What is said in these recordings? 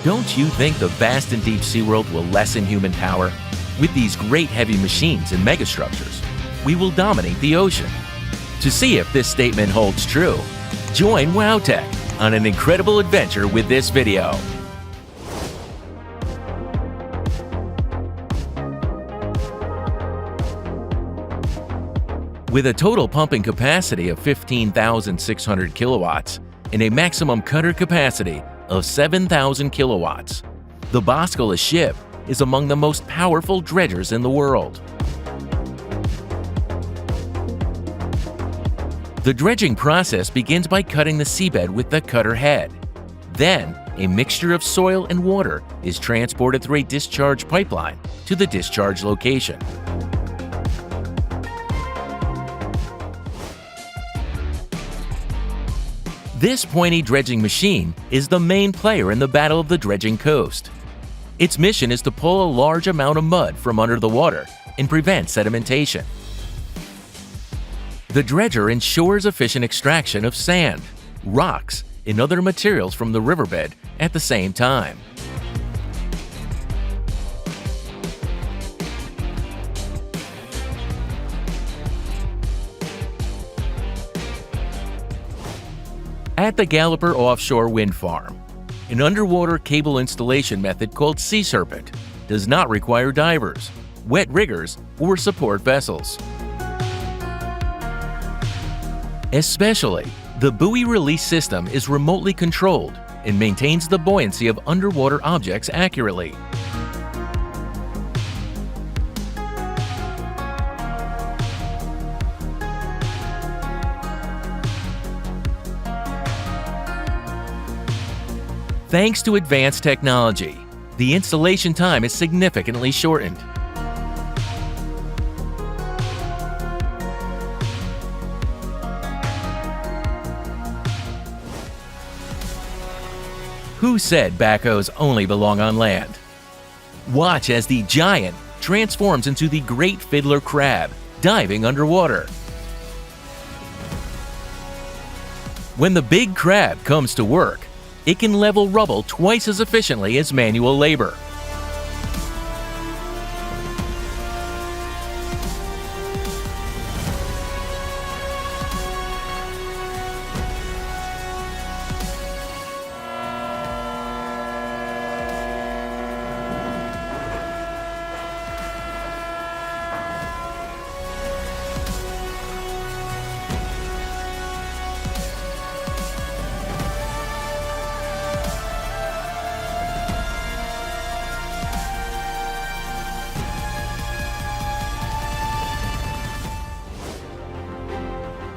Don't you think the vast and deep SeaWorld will lessen human power? With these great heavy machines and megastructures, we will dominate the ocean. To see if this statement holds true, join WOW Tech on an incredible adventure with this video. With a total pumping capacity of 15,600 kilowatts and a maximum cutter capacity of 7,000 kilowatts, the Boscola ship is among the most powerful dredgers in the world. The dredging process begins by cutting the seabed with the cutter head. Then, a mixture of soil and water is transported through a discharge pipeline to the discharge location. This pointy dredging machine is the main player in the battle of the dredging coast. Its mission is to pull a large amount of mud from under the water and prevent sedimentation. The dredger ensures efficient extraction of sand, rocks, and other materials from the riverbed at the same time. At the Galloper Offshore Wind Farm, an underwater cable installation method called Sea Serpent does not require divers, wet riggers, or support vessels. Especially, the buoy release system is remotely controlled and maintains the buoyancy of underwater objects accurately. Thanks to advanced technology, the installation time is significantly shortened. Who said backhoes only belong on land? Watch as the giant transforms into the Great Fiddler Crab, diving underwater. When the big crab comes to work, it can level rubble twice as efficiently as manual labor.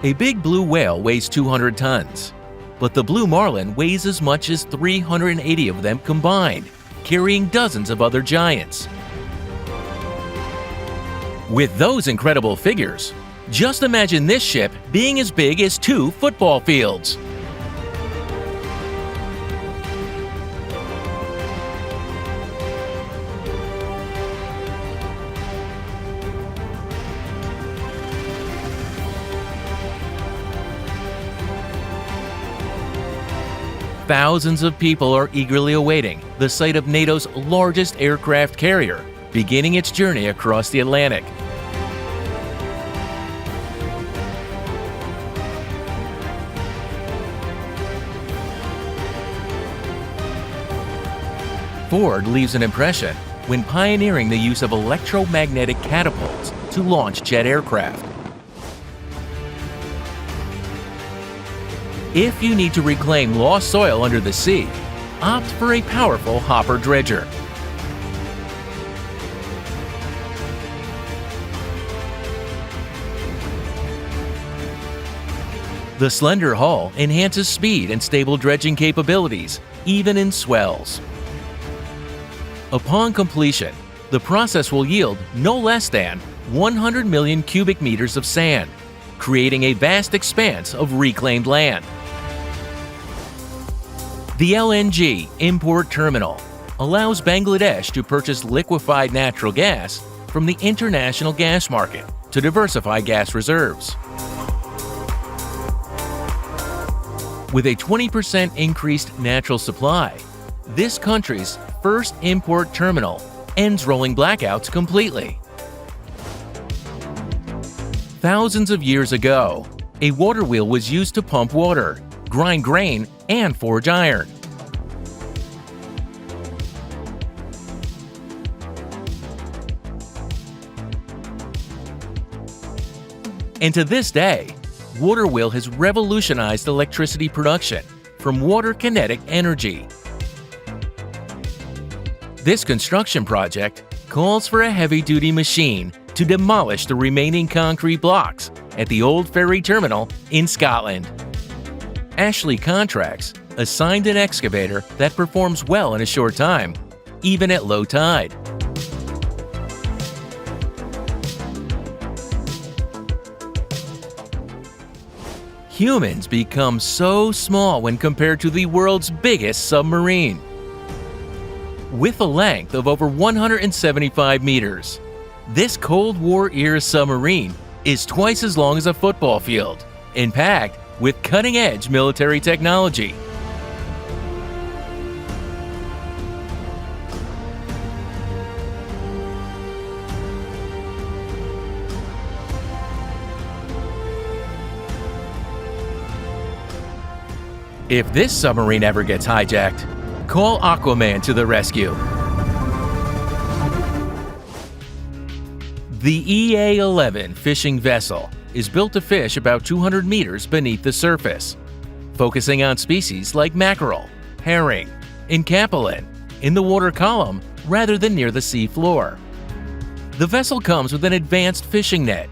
A big blue whale weighs 200 tons, but the blue marlin weighs as much as 380 of them combined, carrying dozens of other giants. With those incredible figures, just imagine this ship being as big as 2 football fields. Thousands of people are eagerly awaiting the sight of NATO's largest aircraft carrier, beginning its journey across the Atlantic. Ford leaves an impression when pioneering the use of electromagnetic catapults to launch jet aircraft. If you need to reclaim lost soil under the sea, opt for a powerful hopper dredger. The slender hull enhances speed and stable dredging capabilities, even in swells. Upon completion, the process will yield no less than 100 million cubic meters of sand, creating a vast expanse of reclaimed land. The LNG import terminal allows Bangladesh to purchase liquefied natural gas from the international gas market to diversify gas reserves. With a 20% increased natural supply, This country's first import terminal ends rolling blackouts completely. Thousands of years ago, a water wheel was used to pump water, grind grain, and forge iron. And to this day, water wheel has revolutionized electricity production from water kinetic energy. This construction project calls for a heavy-duty machine to demolish the remaining concrete blocks at the old ferry terminal in Scotland. Ashley Contracts assigned an excavator that performs well in a short time, even at low tide. Humans become so small when compared to the world's biggest submarine. With a length of over 175 meters, this Cold War-era submarine is twice as long as a football field and packed with cutting-edge military technology. If this submarine ever gets hijacked, call Aquaman to the rescue. The EA-11 fishing vessel is built to fish about 200 meters beneath the surface, focusing on species like mackerel, herring, and capelin in the water column rather than near the sea floor. The vessel comes with an advanced fishing net,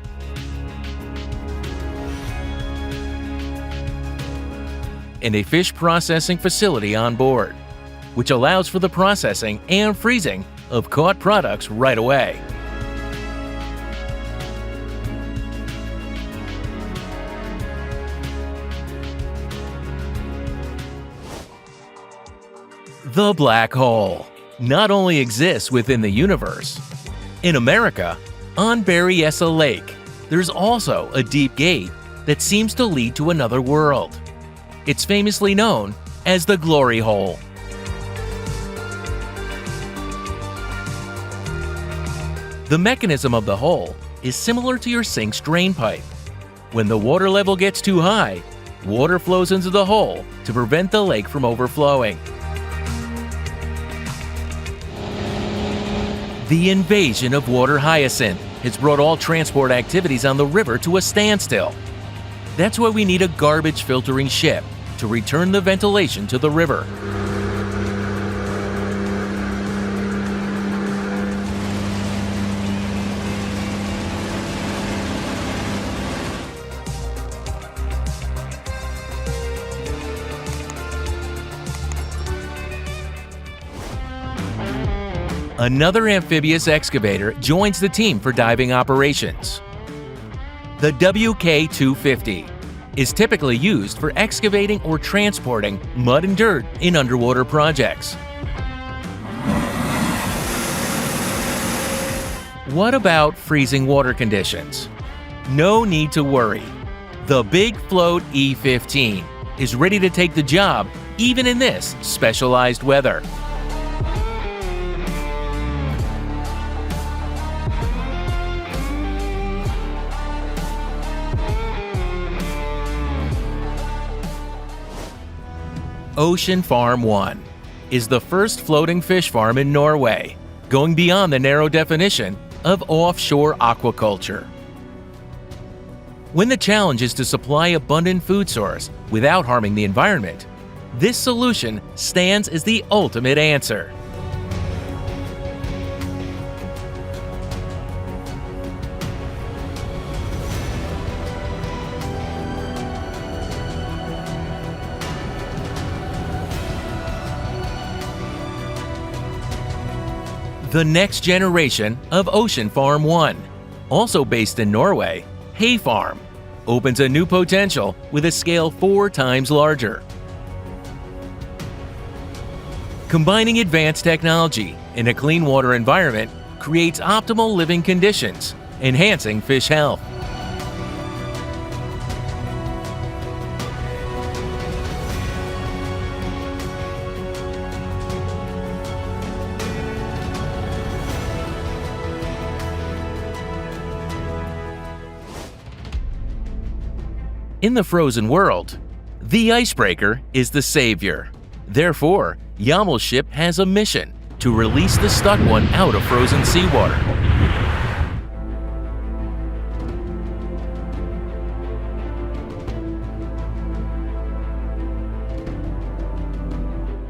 and a fish processing facility on board, which allows for the processing and freezing of caught products right away. The black hole not only exists within the universe. In America, on Berryessa Lake, there's also a deep gate that seems to lead to another world. It's famously known as the Glory Hole. The mechanism of the hole is similar to your sink's drain pipe. When the water level gets too high, water flows into the hole to prevent the lake from overflowing. The invasion of water hyacinth has brought all transport activities on the river to a standstill. That's why we need a garbage filtering ship to return the ventilation to the river. Another amphibious excavator joins the team for diving operations. The WK-250 is typically used for excavating or transporting mud and dirt in underwater projects. What about freezing water conditions? No need to worry. The Big Float E-15 is ready to take the job even in this specialized weather. Ocean Farm 1 is the first floating fish farm in Norway, going beyond the narrow definition of offshore aquaculture. When the challenge is to supply abundant food source without harming the environment, this solution stands as the ultimate answer. The next generation of Ocean Farm 1, also based in Norway, Hay Farm, opens a new potential with a scale 4 times larger. Combining advanced technology in a clean water environment creates optimal living conditions, enhancing fish health. In the frozen world, the icebreaker is the savior. Therefore, Yammel's ship has a mission to release the stuck one out of frozen seawater.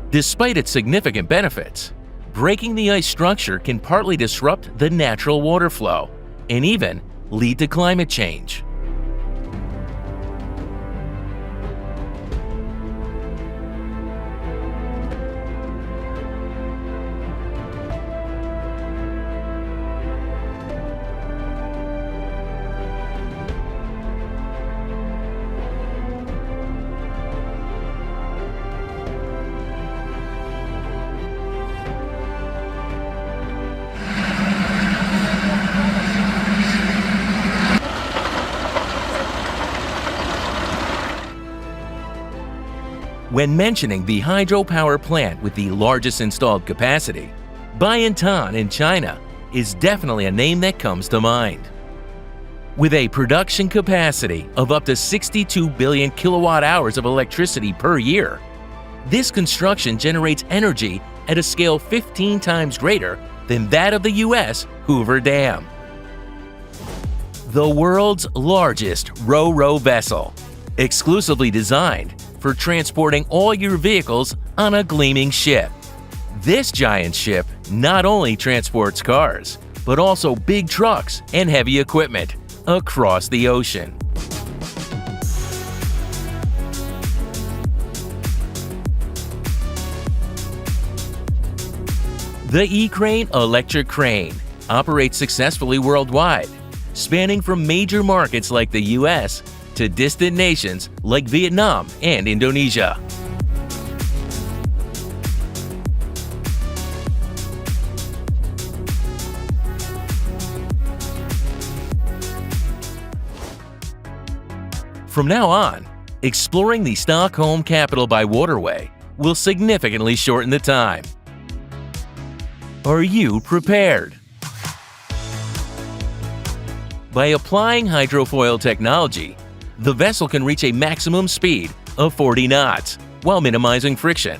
Despite its significant benefits, breaking the ice structure can partly disrupt the natural water flow and even lead to climate change. When mentioning the hydropower plant with the largest installed capacity, Bayantan in China is definitely a name that comes to mind. With a production capacity of up to 62 billion kilowatt hours of electricity per year, this construction generates energy at a scale 15 times greater than that of the US Hoover Dam. The world's largest ro-ro vessel, exclusively designed for transporting all your vehicles on a gleaming ship. This giant ship not only transports cars, but also big trucks and heavy equipment across the ocean. The E-Crane electric crane operates successfully worldwide, spanning from major markets like the US to distant nations like Vietnam and Indonesia. From now on, exploring the Stockholm capital by waterway will significantly shorten the time. Are you prepared? By applying hydrofoil technology, the vessel can reach a maximum speed of 40 knots while minimizing friction,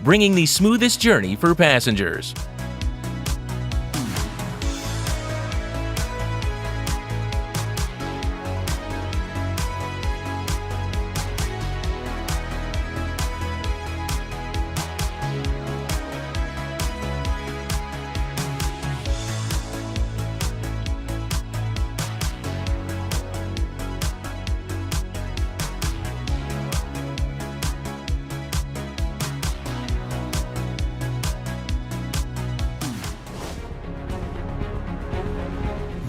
bringing the smoothest journey for passengers.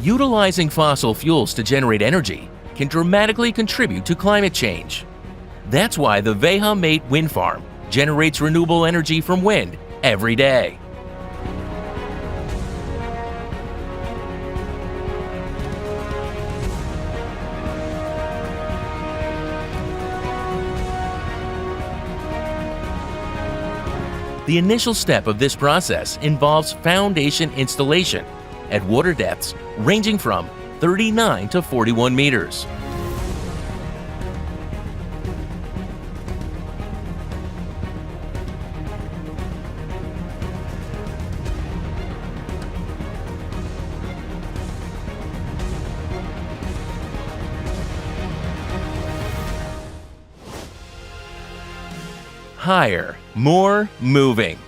Utilizing fossil fuels to generate energy can dramatically contribute to climate change. That's why the WOW Mate wind farm generates renewable energy from wind every day. The initial step of this process involves foundation installation at water depths ranging from 39 to 41 meters. Higher, more, moving.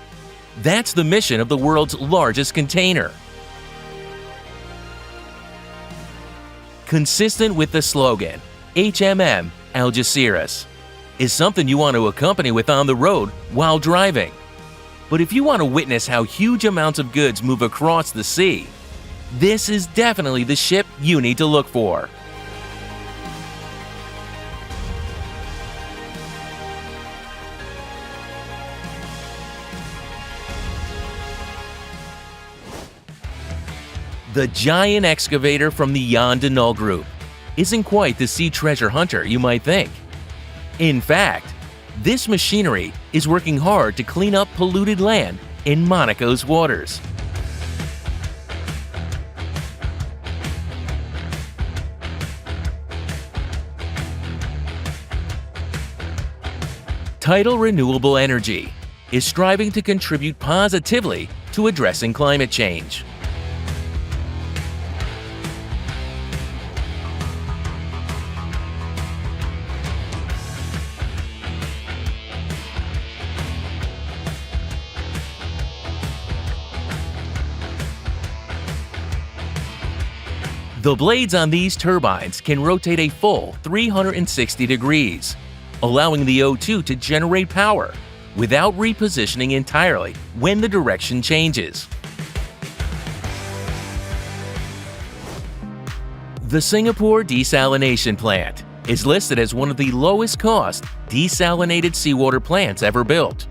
That's the mission of the world's largest container. Consistent with the slogan, HMM Algeciras, is something you want to accompany with on the road while driving. But if you want to witness how huge amounts of goods move across the sea, this is definitely the ship you need to look for. The giant excavator from the Jan de Nul Group isn't quite the sea treasure hunter you might think. In fact, this machinery is working hard to clean up polluted land in Monaco's waters. Tidal Renewable Energy is striving to contribute positively to addressing climate change. The blades on these turbines can rotate a full 360 degrees, allowing the O2 to generate power without repositioning entirely when the direction changes. The Singapore Desalination Plant is listed as one of the lowest-cost desalinated seawater plants ever built.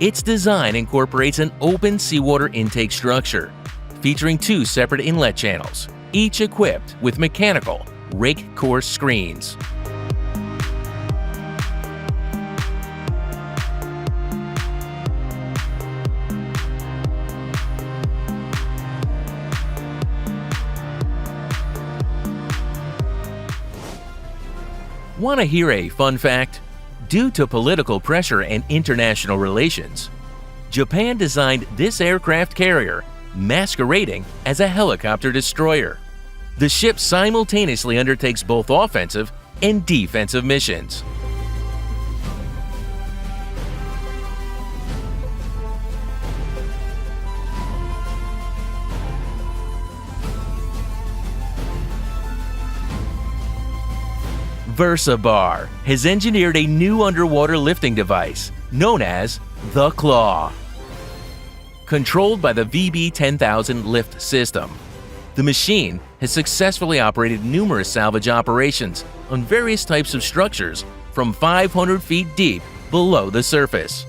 Its design incorporates an open seawater intake structure, featuring 2 separate inlet channels, each equipped with mechanical rake course screens. Want to hear a fun fact? Due to political pressure and international relations, Japan designed this aircraft carrier masquerading as a helicopter destroyer. The ship simultaneously undertakes both offensive and defensive missions. VersaBar has engineered a new underwater lifting device known as the Claw. Controlled by the VB-10000 lift system, the machine has successfully operated numerous salvage operations on various types of structures from 500 feet deep below the surface.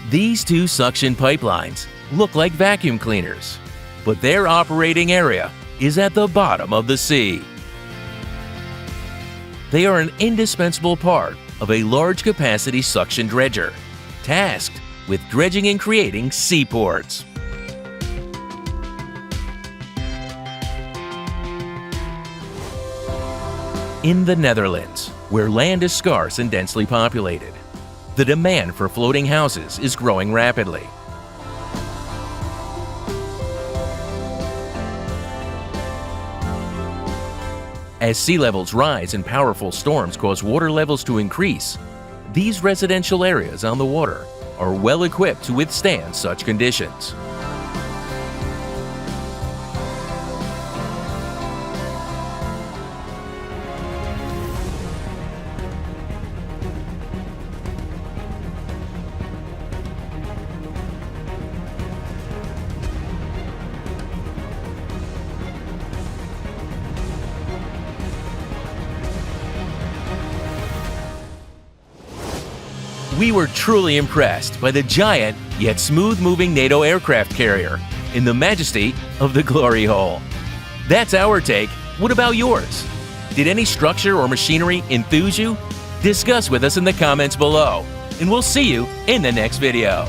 These 2 suction pipelines look like vacuum cleaners, but their operating area is at the bottom of the sea. They are an indispensable part of a large-capacity suction dredger, tasked with dredging and creating seaports. In the Netherlands, where land is scarce and densely populated, the demand for floating houses is growing rapidly. As sea levels rise and powerful storms cause water levels to increase, these residential areas on the water are well equipped to withstand such conditions. We were truly impressed by the giant yet smooth-moving NATO aircraft carrier in the majesty of the glory hole. That's our take. What about yours? Did any structure or machinery enthuse you? Discuss with us in the comments below, and we'll see you in the next video.